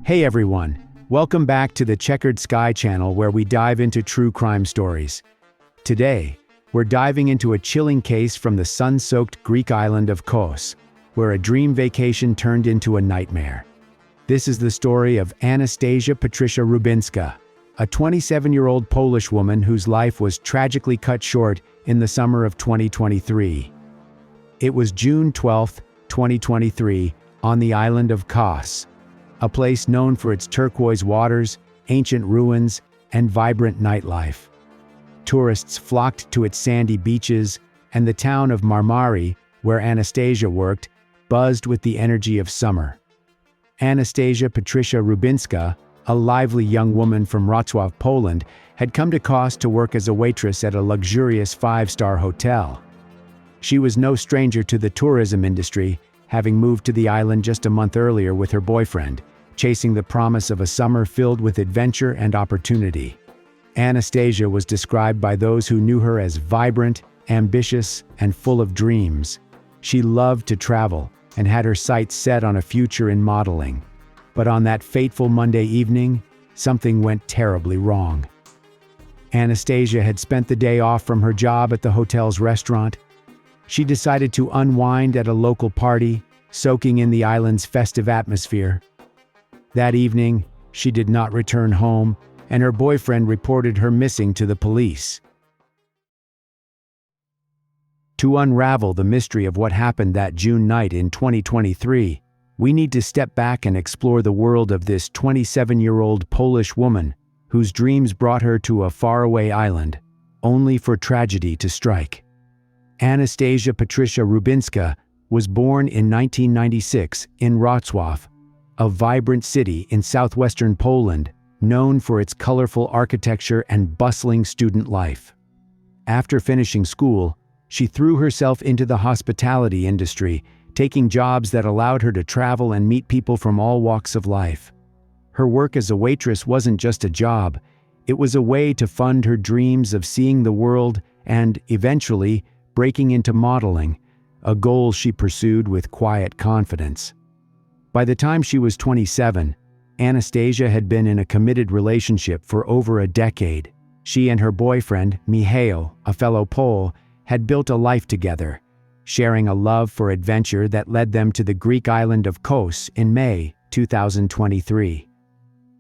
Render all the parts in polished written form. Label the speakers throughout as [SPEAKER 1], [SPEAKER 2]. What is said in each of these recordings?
[SPEAKER 1] Hey everyone, welcome back to the Checkered Sky channel where we dive into true crime stories. Today, we're diving into a chilling case from the sun-soaked Greek island of Kos, where a dream vacation turned into a nightmare. This is the story of Anastasia Patricia Rubinska, a 27-year-old Polish woman whose life was tragically cut short in the summer of 2023. It was June 12, 2023, on the island of Kos, a place known for its turquoise waters, ancient ruins, and vibrant nightlife. Tourists flocked to its sandy beaches, and the town of Marmari, where Anastasia worked, buzzed with the energy of summer. Anastasia Patricia Rubinska, a lively young woman from Wrocław, Poland, had come to Kos to work as a waitress at a luxurious five-star hotel. She was no stranger to the tourism industry, having moved to the island just a month earlier with her boyfriend, chasing the promise of a summer filled with adventure and opportunity. Anastasia was described by those who knew her as vibrant, ambitious, and full of dreams. She loved to travel and had her sights set on a future in modeling. But on that fateful Monday evening, something went terribly wrong. Anastasia had spent the day off from her job at the hotel's restaurant. She decided to unwind at a local party, soaking in the island's festive atmosphere. That evening, she did not return home, and her boyfriend reported her missing to the police. To unravel the mystery of what happened that June night in 2023, we need to step back and explore the world of this 27-year-old Polish woman whose dreams brought her to a faraway island, only for tragedy to strike. Anastasia Patricia Rubinska was born in 1996 in Wrocław, a vibrant city in southwestern Poland known for its colorful architecture and bustling student life. After finishing school, she threw herself into the hospitality industry, taking jobs that allowed her to travel and meet people from all walks of life. Her work as a waitress wasn't just a job, it was a way to fund her dreams of seeing the world and, eventually, breaking into modeling, a goal she pursued with quiet confidence. By the time she was 27, Anastasia had been in a committed relationship for over a decade. She and her boyfriend, Michał, a fellow Pole, had built a life together, sharing a love for adventure that led them to the Greek island of Kos in May 2023.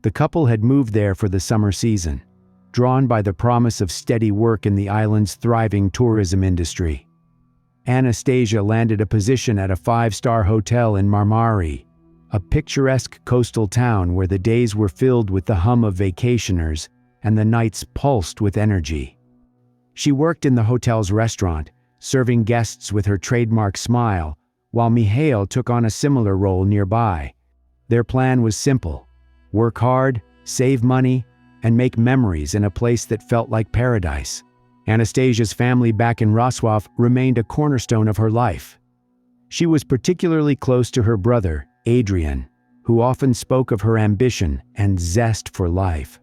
[SPEAKER 1] The couple had moved there for the summer season, drawn by the promise of steady work in the island's thriving tourism industry. Anastasia landed a position at a five-star hotel in Marmari, a picturesque coastal town where the days were filled with the hum of vacationers and the nights pulsed with energy. She worked in the hotel's restaurant, serving guests with her trademark smile, while Michał took on a similar role nearby. Their plan was simple: work hard, save money, and make memories in a place that felt like paradise. Anastasia's family back in Wrocław remained a cornerstone of her life. She was particularly close to her brother, Adrian, who often spoke of her ambition and zest for life.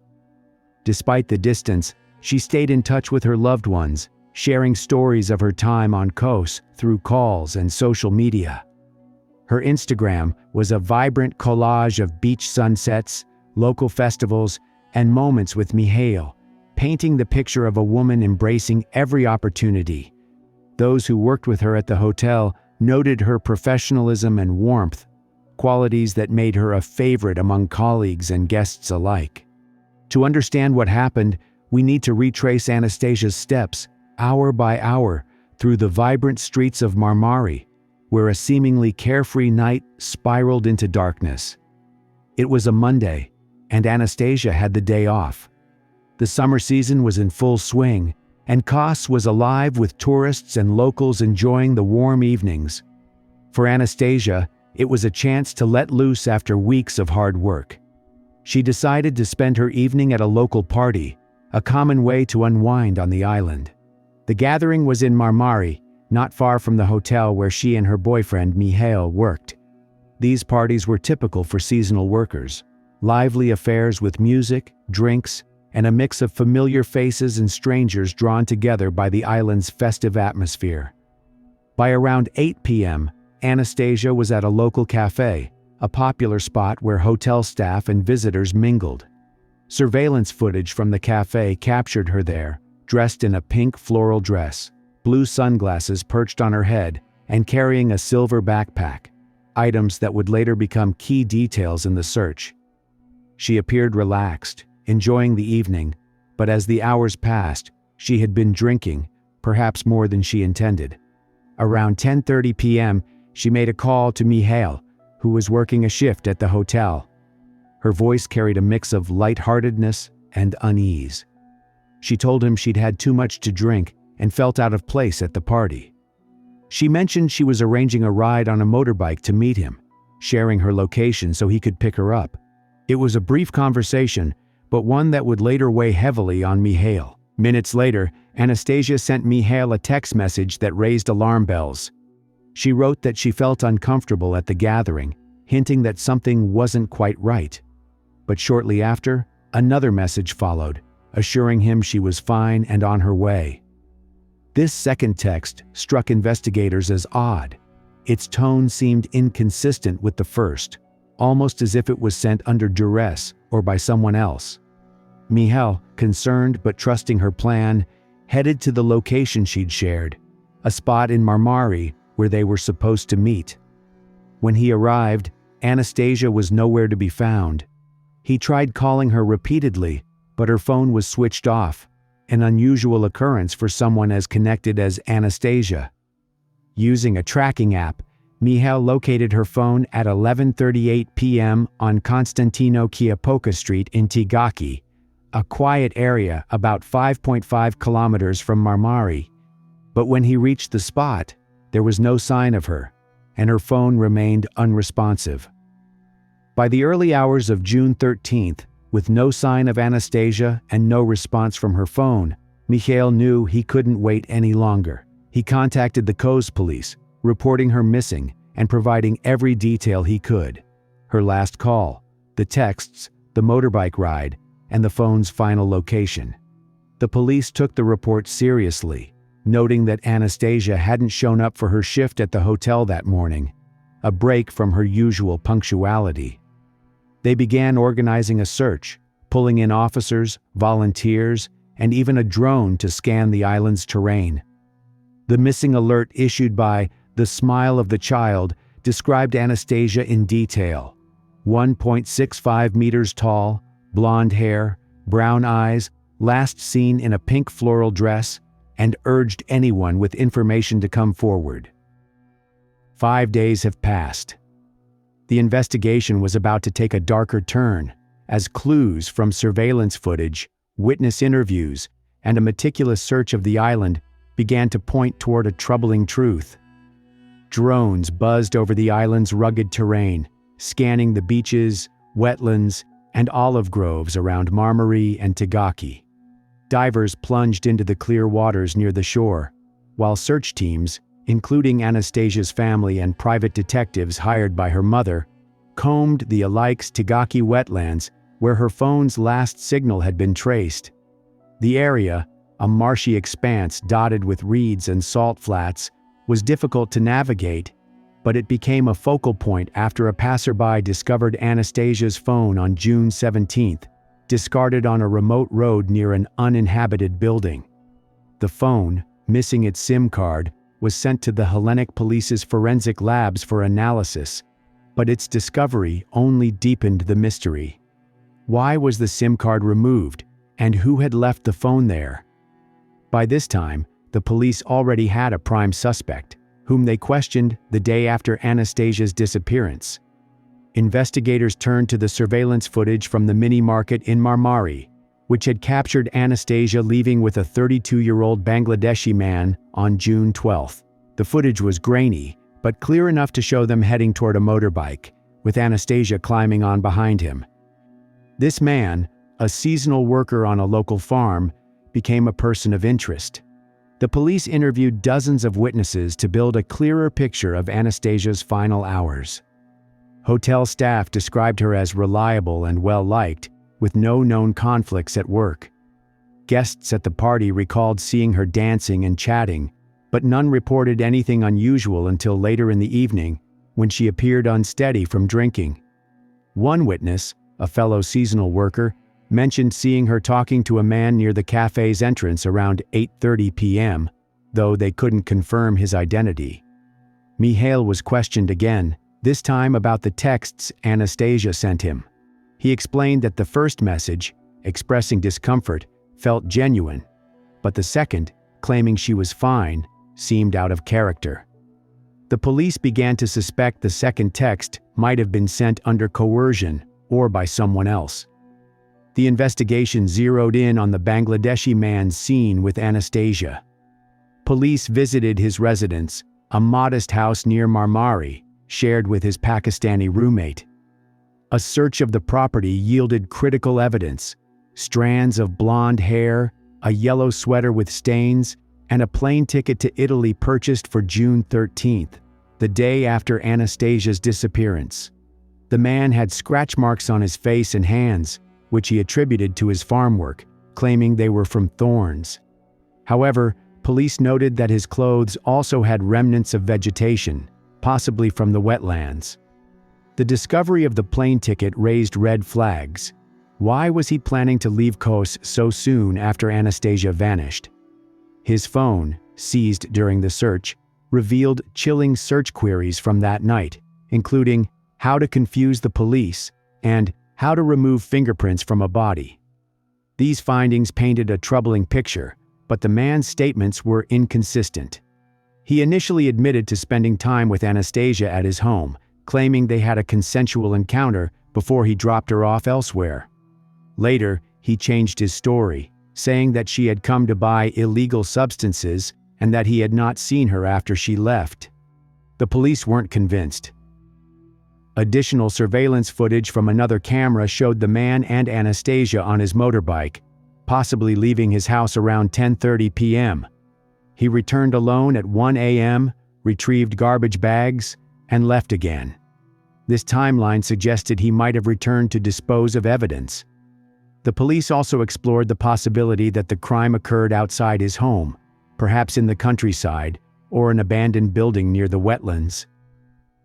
[SPEAKER 1] Despite the distance, she stayed in touch with her loved ones, sharing stories of her time on Kos through calls and social media. Her Instagram was a vibrant collage of beach sunsets, local festivals, and moments with Michał, painting the picture of a woman embracing every opportunity. Those who worked with her at the hotel noted her professionalism and warmth, qualities that made her a favorite among colleagues and guests alike. To understand what happened, we need to retrace Anastasia's steps, hour by hour, through the vibrant streets of Marmari, where a seemingly carefree night spiraled into darkness. It was a Monday, and Anastasia had the day off. The summer season was in full swing, and Kos was alive with tourists and locals enjoying the warm evenings. For Anastasia, it was a chance to let loose after weeks of hard work. She decided to spend her evening at a local party, a common way to unwind on the island. The gathering was in Marmari, not far from the hotel where she and her boyfriend Michał worked. These parties were typical for seasonal workers: lively affairs with music, drinks, and a mix of familiar faces and strangers drawn together by the island's festive atmosphere. By around 8 p.m., Anastasia was at a local cafe, a popular spot where hotel staff and visitors mingled. Surveillance footage from the cafe captured her there, dressed in a pink floral dress, blue sunglasses perched on her head, and carrying a silver backpack, items that would later become key details in the search. She appeared relaxed, enjoying the evening, but as the hours passed, she had been drinking, perhaps more than she intended. Around 10:30 p.m., she made a call to Mihail, who was working a shift at the hotel. Her voice carried a mix of lightheartedness and unease. She told him she'd had too much to drink and felt out of place at the party. She mentioned she was arranging a ride on a motorbike to meet him, sharing her location so he could pick her up. It was a brief conversation, but one that would later weigh heavily on Mihail. Minutes later, Anastasia sent Mihail a text message that raised alarm bells. She wrote that she felt uncomfortable at the gathering, hinting that something wasn't quite right. But shortly after, another message followed, assuring him she was fine and on her way. This second text struck investigators as odd. Its tone seemed inconsistent with the first, almost as if it was sent under duress or by someone else. Mihail, concerned but trusting her plan, headed to the location she'd shared, a spot in Marmari where they were supposed to meet. When he arrived, Anastasia was nowhere to be found. He tried calling her repeatedly, but her phone was switched off, an unusual occurrence for someone as connected as Anastasia. Using a tracking app, Mihail located her phone at 11:38 p.m. on Konstantino Kiapoka Street in Tigaki, a quiet area about 5.5 kilometers from Marmari. But when he reached the spot, there was no sign of her, and her phone remained unresponsive. By the early hours of June 13th, with no sign of Anastasia and no response from her phone, Mihail knew he couldn't wait any longer. He contacted the Koz police, reporting her missing and providing every detail he could. Her last call, the texts, the motorbike ride, and the phone's final location. The police took the report seriously, noting that Anastasia hadn't shown up for her shift at the hotel that morning, a break from her usual punctuality. They began organizing a search, pulling in officers, volunteers, and even a drone to scan the island's terrain. The missing alert issued by The Smile of the Child described Anastasia in detail. 1.65 meters tall, blonde hair, brown eyes, last seen in a pink floral dress, and urged anyone with information to come forward. 5 days have passed. The investigation was about to take a darker turn, as clues from surveillance footage, witness interviews, and a meticulous search of the island began to point toward a troubling truth. Drones buzzed over the island's rugged terrain, scanning the beaches, wetlands, and olive groves around Marmari and Tigaki. Divers plunged into the clear waters near the shore, while search teams, including Anastasia's family and private detectives hired by her mother, combed the Alaik's Tigaki wetlands where her phone's last signal had been traced. The area, a marshy expanse dotted with reeds and salt flats, was difficult to navigate, but it became a focal point after a passerby discovered Anastasia's phone on June 17th, discarded on a remote road near an uninhabited building. The phone, missing its SIM card, was sent to the Hellenic Police's forensic labs for analysis, but its discovery only deepened the mystery. Why was the SIM card removed, and who had left the phone there? By this time, the police already had a prime suspect, whom they questioned the day after Anastasia's disappearance. Investigators turned to the surveillance footage from the mini-market in Marmari, which had captured Anastasia leaving with a 32-year-old Bangladeshi man on June 12th. The footage was grainy, but clear enough to show them heading toward a motorbike, with Anastasia climbing on behind him. This man, a seasonal worker on a local farm, became a person of interest. The police interviewed dozens of witnesses to build a clearer picture of Anastasia's final hours. Hotel staff described her as reliable and well-liked, with no known conflicts at work. Guests at the party recalled seeing her dancing and chatting, but none reported anything unusual until later in the evening, when she appeared unsteady from drinking. One witness, a fellow seasonal worker, mentioned seeing her talking to a man near the cafe's entrance around 8:30 p.m., though they couldn't confirm his identity. Mihail was questioned again, this time about the texts Anastasia sent him. He explained that the first message, expressing discomfort, felt genuine, but the second, claiming she was fine, seemed out of character. The police began to suspect the second text might have been sent under coercion or by someone else. The investigation zeroed in on the Bangladeshi man seen with Anastasia. Police visited his residence, a modest house near Marmari, shared with his Pakistani roommate. A search of the property yielded critical evidence: strands of blonde hair, a yellow sweater with stains, and a plane ticket to Italy purchased for June 13th, the day after Anastasia's disappearance. The man had scratch marks on his face and hands, which he attributed to his farm work, claiming they were from thorns. However, police noted that his clothes also had remnants of vegetation, possibly from the wetlands. The discovery of the plane ticket raised red flags. Why was he planning to leave Kos so soon after Anastasia vanished? His phone, seized during the search, revealed chilling search queries from that night, including how to confuse the police and how to remove fingerprints from a body. These findings painted a troubling picture, but the man's statements were inconsistent. He initially admitted to spending time with Anastasia at his home, claiming they had a consensual encounter before he dropped her off elsewhere. Later, he changed his story, saying that she had come to buy illegal substances and that he had not seen her after she left. The police weren't convinced. Additional surveillance footage from another camera showed the man and Anastasia on his motorbike, possibly leaving his house around 10:30 p.m. He returned alone at 1 a.m., retrieved garbage bags, and left again. This timeline suggested he might have returned to dispose of evidence. The police also explored the possibility that the crime occurred outside his home, perhaps in the countryside or an abandoned building near the wetlands.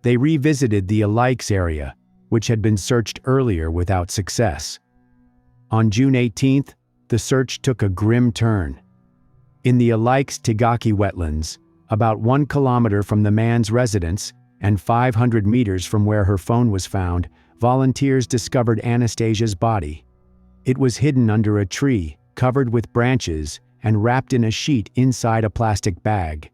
[SPEAKER 1] They revisited the Alikes area, which had been searched earlier without success. On June 18th, the search took a grim turn. In the Alikes Tigaki wetlands, about 1 kilometer from the man's residence and 500 meters from where her phone was found, volunteers discovered Anastasia's body. It was hidden under a tree, covered with branches, and wrapped in a sheet inside a plastic bag.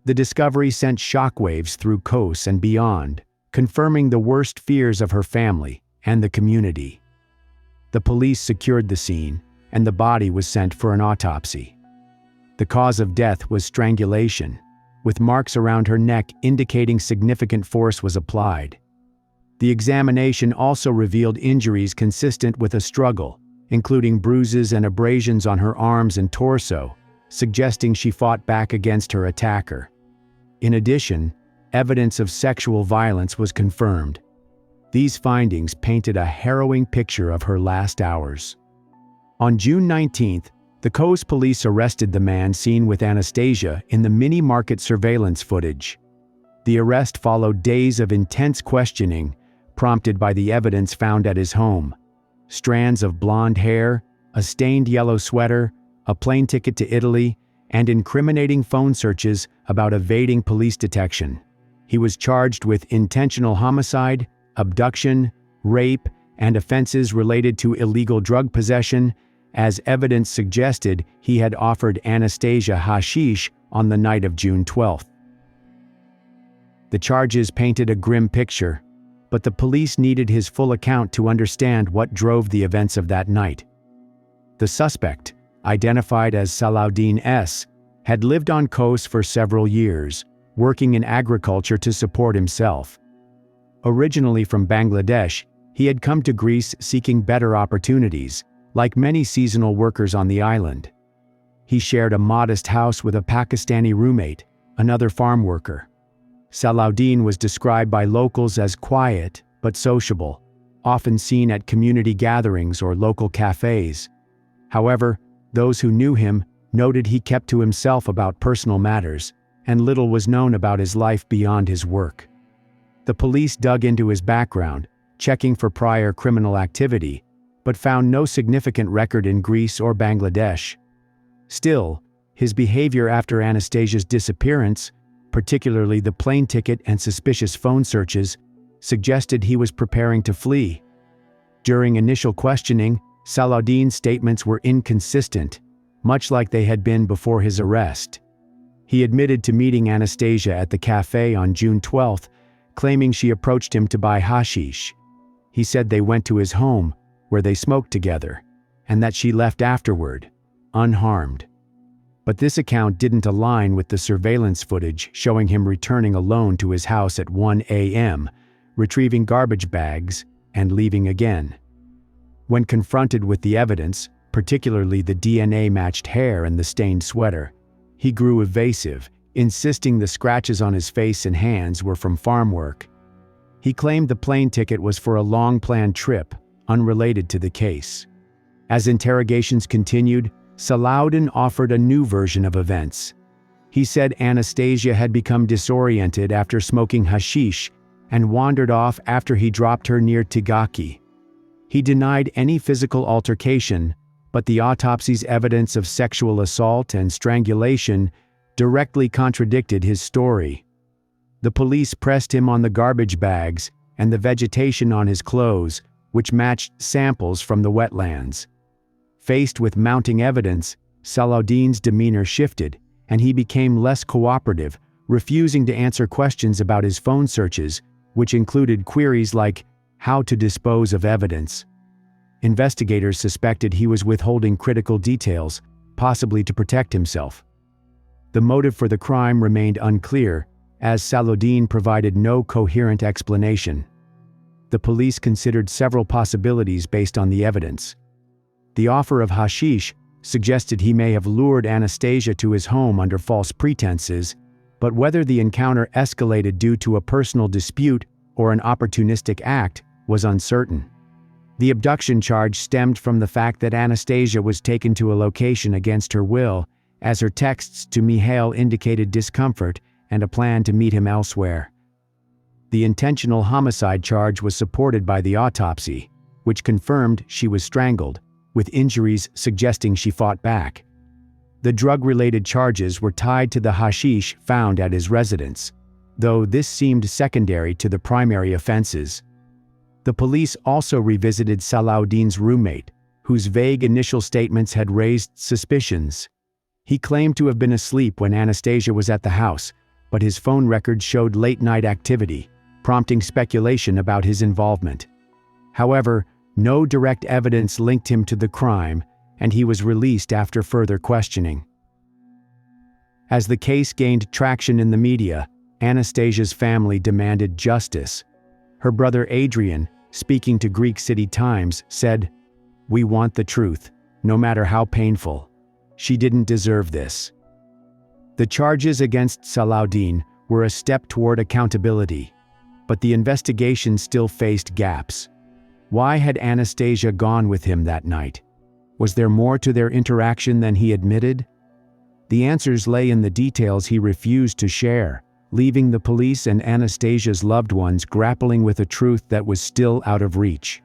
[SPEAKER 1] The discovery sent shockwaves through Kos and beyond, confirming the worst fears of her family and the community. The police secured the scene, and the body was sent for an autopsy. The cause of death was strangulation, with marks around her neck indicating significant force was applied. The examination also revealed injuries consistent with a struggle, including bruises and abrasions on her arms and torso, suggesting she fought back against her attacker. In addition, evidence of sexual violence was confirmed. These findings painted a harrowing picture of her last hours. On June 19th, the Kos police arrested the man seen with Anastasia in the mini-market surveillance footage. The arrest followed days of intense questioning, prompted by the evidence found at his home: strands of blonde hair, a stained yellow sweater, a plane ticket to Italy, and incriminating phone searches about evading police detection. He was charged with intentional homicide, abduction, rape, and offenses related to illegal drug possession. As evidence suggested, he had offered Anastasia hashish on the night of June 12th. The charges painted a grim picture, but the police needed his full account to understand what drove the events of that night. The suspect, identified as Salahuddin S., had lived on Kos for several years, working in agriculture to support himself. Originally from Bangladesh, he had come to Greece seeking better opportunities, like many seasonal workers on the island. He shared a modest house with a Pakistani roommate, another farm worker. Salahuddin was described by locals as quiet but sociable, often seen at community gatherings or local cafes. However, those who knew him noted he kept to himself about personal matters, and little was known about his life beyond his work. The police dug into his background, checking for prior criminal activity, but found no significant record in Greece or Bangladesh. Still, his behavior after Anastasia's disappearance, particularly the plane ticket and suspicious phone searches, suggested he was preparing to flee. During initial questioning, Salaudin's statements were inconsistent, much like they had been before his arrest. He admitted to meeting Anastasia at the cafe on June 12, claiming she approached him to buy hashish. He said they went to his home, where they smoked together, and that she left afterward, unharmed. But this account didn't align with the surveillance footage showing him returning alone to his house at 1 a.m., retrieving garbage bags, and leaving again. When confronted with the evidence, particularly the DNA-matched hair and the stained sweater, he grew evasive, insisting the scratches on his face and hands were from farm work. He claimed the plane ticket was for a long-planned trip, unrelated to the case. As interrogations continued, Salaudin offered a new version of events. He said Anastasia had become disoriented after smoking hashish and wandered off after he dropped her near Tigaki. He denied any physical altercation, but the autopsy's evidence of sexual assault and strangulation directly contradicted his story. The police pressed him on the garbage bags and the vegetation on his clothes, which matched samples from the wetlands. Faced with mounting evidence, Salaudin's demeanor shifted, and he became less cooperative, refusing to answer questions about his phone searches, which included queries like how to dispose of evidence. Investigators suspected he was withholding critical details, possibly to protect himself. The motive for the crime remained unclear, as Salaudin provided no coherent explanation. The police considered several possibilities based on the evidence. The offer of hashish suggested he may have lured Anastasia to his home under false pretenses, but whether the encounter escalated due to a personal dispute or an opportunistic act was uncertain. The abduction charge stemmed from the fact that Anastasia was taken to a location against her will, as her texts to Mihail indicated discomfort and a plan to meet him elsewhere. The intentional homicide charge was supported by the autopsy, which confirmed she was strangled, with injuries suggesting she fought back. The drug-related charges were tied to the hashish found at his residence, though this seemed secondary to the primary offenses. The police also revisited Salaudin's roommate, whose vague initial statements had raised suspicions. He claimed to have been asleep when Anastasia was at the house, but his phone records showed late-night activity, prompting speculation about his involvement. However, no direct evidence linked him to the crime, and he was released after further questioning. As the case gained traction in the media, Anastasia's family demanded justice. Her brother Adrian, speaking to Greek City Times, said, "We want the truth, no matter how painful. She didn't deserve this." The charges against Salaudin were a step toward accountability, but the investigation still faced gaps. Why had Anastasia gone with him that night? Was there more to their interaction than he admitted? The answers lay in the details he refused to share, leaving the police and Anastasia's loved ones grappling with a truth that was still out of reach.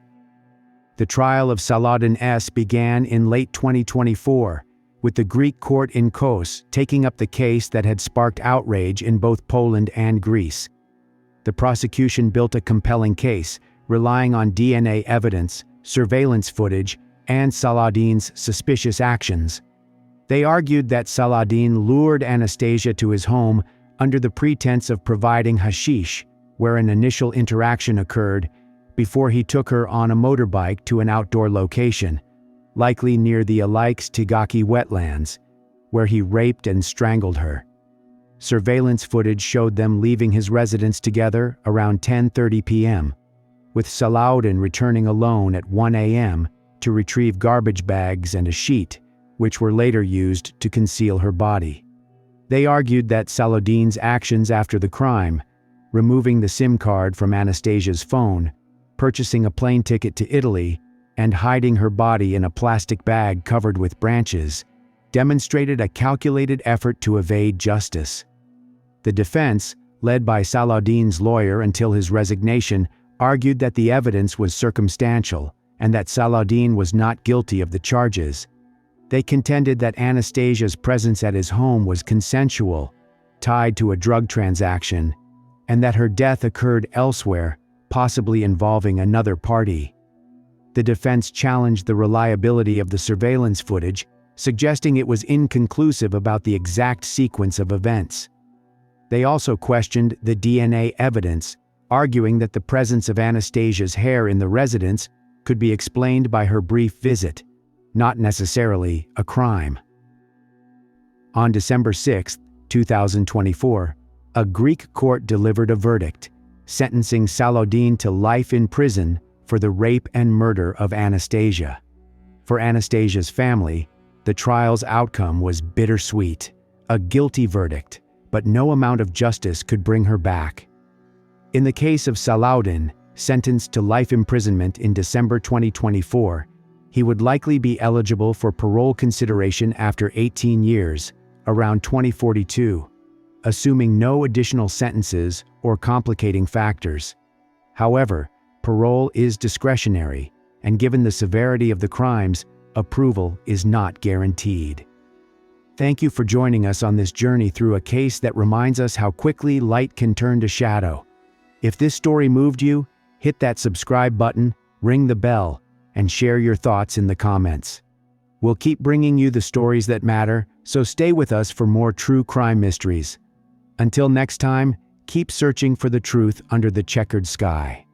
[SPEAKER 1] The trial of Salaudin S. began in late 2024, with the Greek court in Kos taking up the case that had sparked outrage in both Poland and Greece. The prosecution built a compelling case, relying on DNA evidence, surveillance footage, and Salaudin's suspicious actions. They argued that Salaudin lured Anastasia to his home under the pretense of providing hashish, where an initial interaction occurred, before he took her on a motorbike to an outdoor location, likely near the Alaik's Tigaki wetlands, where he raped and strangled her. Surveillance footage showed them leaving his residence together around 10:30 p.m., with Salaudin returning alone at 1 a.m. to retrieve garbage bags and a sheet, which were later used to conceal her body. They argued that Salaudin's actions after the crime, removing the SIM card from Anastasia's phone, purchasing a plane ticket to Italy, and hiding her body in a plastic bag covered with branches, demonstrated a calculated effort to evade justice. The defense, led by Saladin's lawyer until his resignation, argued that the evidence was circumstantial and that Saladin was not guilty of the charges. They contended that Anastasia's presence at his home was consensual, tied to a drug transaction, and that her death occurred elsewhere, possibly involving another party. The defense challenged the reliability of the surveillance footage, suggesting it was inconclusive about the exact sequence of events. They also questioned the DNA evidence, arguing that the presence of Anastasia's hair in the residence could be explained by her brief visit, not necessarily a crime. On December 6, 2024, a Greek court delivered a verdict, sentencing Saladin to life in prison for the rape and murder of Anastasia. For Anastasia's family, the trial's outcome was bittersweet, a guilty verdict, but no amount of justice could bring her back. In the case of Saladin, sentenced to life imprisonment in December 2024, he would likely be eligible for parole consideration after 18 years, around 2042, assuming no additional sentences or complicating factors. However, parole is discretionary, and given the severity of the crimes, approval is not guaranteed. Thank you for joining us on this journey through a case that reminds us how quickly light can turn to shadow. If this story moved you, hit that subscribe button, ring the bell, and share your thoughts in the comments. We'll keep bringing you the stories that matter, so stay with us for more true crime mysteries. Until next time, keep searching for the truth under the checkered sky.